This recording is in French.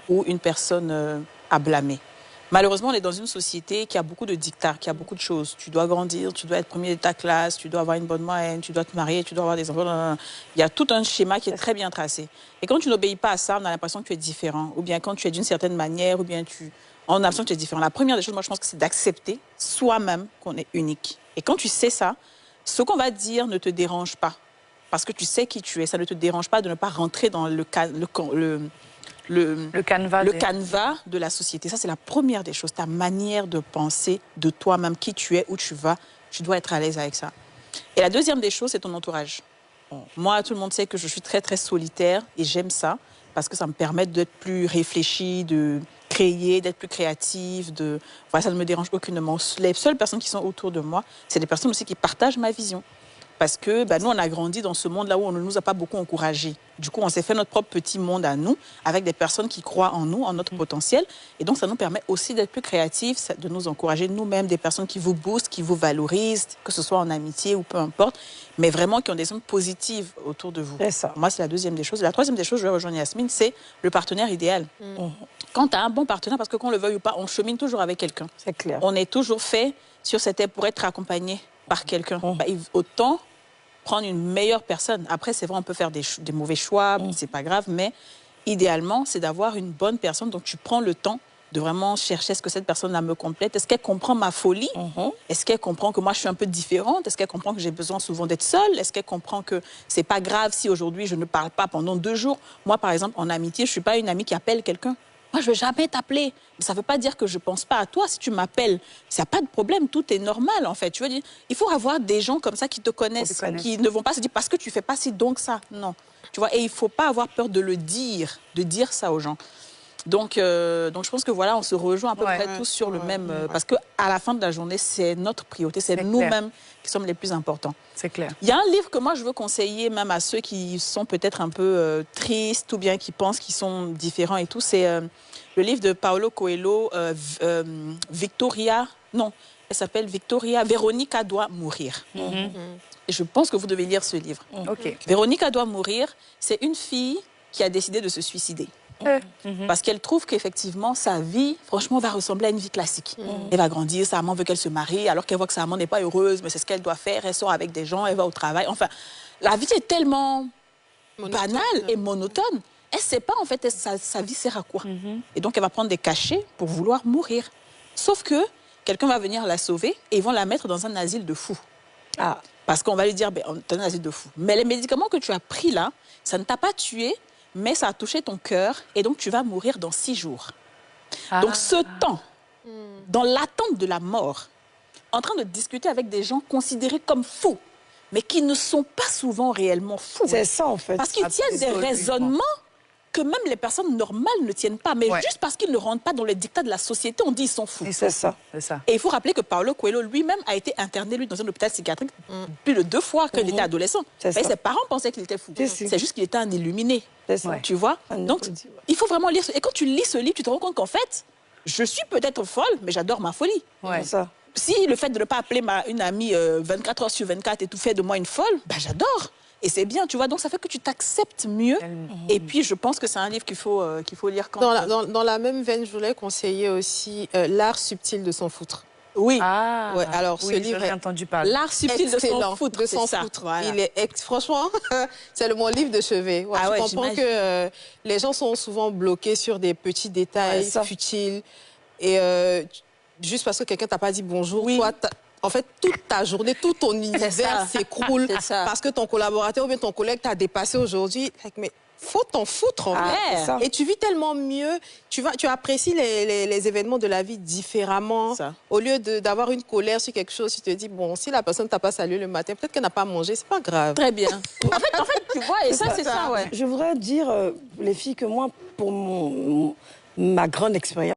ou une personne à blâmer. Malheureusement, on est dans une société qui a beaucoup de dictats, qui a beaucoup de choses. Tu dois grandir, tu dois être premier de ta classe, tu dois avoir une bonne moyenne, tu dois te marier, tu dois avoir des enfants. Il y a tout un schéma qui est très bien tracé. Et quand tu n'obéis pas à ça, on a l'impression que tu es différent. Ou bien quand tu es d'une certaine manière, ou bien on a l'impression que tu es différent. La première des choses, moi, je pense que c'est d'accepter soi-même qu'on est unique. Et quand tu sais ça, ce qu'on va dire ne te dérange pas. Parce que tu sais qui tu es. Ça ne te dérange pas de ne pas rentrer dans le canevas de la société. Ça, c'est la première des choses. Ta manière de penser de toi-même, qui tu es, où tu vas, tu dois être à l'aise avec ça. Et la deuxième des choses, c'est ton entourage. Moi, tout le monde sait que je suis très, très solitaire et j'aime ça parce que ça me permet d'être plus réfléchie, de créer, d'être plus créative. Voilà, ça ne me dérange aucunement. Les seules personnes qui sont autour de moi, c'est des personnes aussi qui partagent ma vision. Parce que nous, on a grandi dans ce monde-là où on ne nous a pas beaucoup encouragés. Du coup, on s'est fait notre propre petit monde à nous, avec des personnes qui croient en nous, en notre potentiel. Et donc, ça nous permet aussi d'être plus créatifs, de nous encourager nous-mêmes, des personnes qui vous boostent, qui vous valorisent, que ce soit en amitié ou peu importe, mais vraiment qui ont des ondes positives autour de vous. C'est ça. Moi, c'est la deuxième des choses. La troisième des choses, je vais rejoindre Yasmine, c'est le partenaire idéal. Quand tu as un bon partenaire, parce que qu'on le veuille ou pas, on chemine toujours avec quelqu'un. C'est clair. On est toujours fait sur cette terre pour être accompagné par quelqu'un. Autant prendre une meilleure personne. Après, c'est vrai, on peut faire des mauvais choix, c'est pas grave, mais idéalement, c'est d'avoir une bonne personne. Donc, tu prends le temps de vraiment chercher est-ce que cette personne-là me complète, est-ce qu'elle comprend ma folie, est-ce qu'elle comprend que moi, je suis un peu différente, est-ce qu'elle comprend que j'ai besoin souvent d'être seule, est-ce qu'elle comprend que c'est pas grave si aujourd'hui, je ne parle pas pendant 2 jours. Moi, par exemple, en amitié, je suis pas une amie qui appelle quelqu'un. Moi, je ne vais jamais t'appeler. Mais ça ne veut pas dire que je ne pense pas à toi. Si tu m'appelles, il n'y a pas de problème. Tout est normal, en fait. Tu veux dire, il faut avoir des gens comme ça qui te connaissent, qui ne vont pas se dire parce que tu ne fais pas ci, donc ça. Non. Tu vois, et il ne faut pas avoir peur de le dire, de dire ça aux gens. Donc je pense que voilà, on se rejoint à peu près tous sur le même... parce qu'à la fin de la journée, c'est notre priorité. C'est nous-mêmes qui sommes les plus importants. C'est clair. Il y a un livre que moi, je veux conseiller même à ceux qui sont peut-être un peu tristes ou bien qui pensent qu'ils sont différents et tout. C'est le livre de Paulo Coelho, Victoria... Non, elle s'appelle Victoria. Véronica doit mourir. Et je pense que vous devez lire ce livre. Véronica doit mourir. C'est une fille qui a décidé de se suicider. Parce qu'elle trouve qu'effectivement, sa vie, franchement, va ressembler à une vie classique. Elle va grandir, sa maman veut qu'elle se marie, alors qu'elle voit que sa maman n'est pas heureuse, mais c'est ce qu'elle doit faire. Elle sort avec des gens, elle va au travail. Enfin, la vie est tellement banale et monotone. Elle ne sait pas, en fait, sa vie sert à quoi. Et donc, elle va prendre des cachets pour vouloir mourir. Sauf que quelqu'un va venir la sauver et ils vont la mettre dans un asile de fous. Parce qu'on va lui dire, t'es un asile de fous. Mais les médicaments que tu as pris là, ça ne t'a pas tué, mais ça a touché ton cœur et donc tu vas mourir dans 6 jours. Donc ce temps, dans l'attente de la mort, en train de discuter avec des gens considérés comme fous, mais qui ne sont pas souvent réellement fous. C'est ça, en fait. Parce qu'ils tiennent des raisonnements que même les personnes normales ne tiennent pas. Mais juste parce qu'ils ne rentrent pas dans les dictats de la société, on dit ils sont fous. C'est ça. Et il faut rappeler que Paulo Coelho lui-même a été interné lui, dans un hôpital psychiatrique plus de 2 fois quand il était adolescent. Et ses parents pensaient qu'il était fou. C'est juste qu'il était un illuminé. Tu vois. Donc, il faut vraiment lire. Et quand tu lis ce livre, tu te rends compte qu'en fait, je suis peut-être folle, mais j'adore ma folie. Ça. Si le fait de ne pas appeler une amie 24 heures sur 24 et tout fait de moi une folle, j'adore. Et c'est bien, tu vois. Donc, ça fait que tu t'acceptes mieux. Et puis, je pense que c'est un livre qu'il faut lire quand dans la même veine, je voulais conseiller aussi L'art subtil de s'en foutre. Oui. Alors, ce livre j'ai entendu parler. L'art subtil de s'en foutre. Voilà. Il est franchement, c'est mon livre de chevet. Je comprends que les gens sont souvent bloqués sur des petits détails futiles. Et juste parce que quelqu'un t'a pas dit bonjour, toi, en fait, toute ta journée, tout ton univers s'écroule parce que ton collaborateur ou bien ton collègue t'a dépassé aujourd'hui. Mais faut t'en foutre, en fait. Et tu vis tellement mieux. Tu apprécies les événements de la vie différemment. Au lieu d'avoir une colère sur quelque chose, tu te dis, bon, si la personne ne t'a pas salué le matin, peut-être qu'elle n'a pas mangé, c'est pas grave. Très bien. en fait, tu vois, et ça, c'est ça, Je voudrais dire, les filles, que moi, pour ma grande expérience,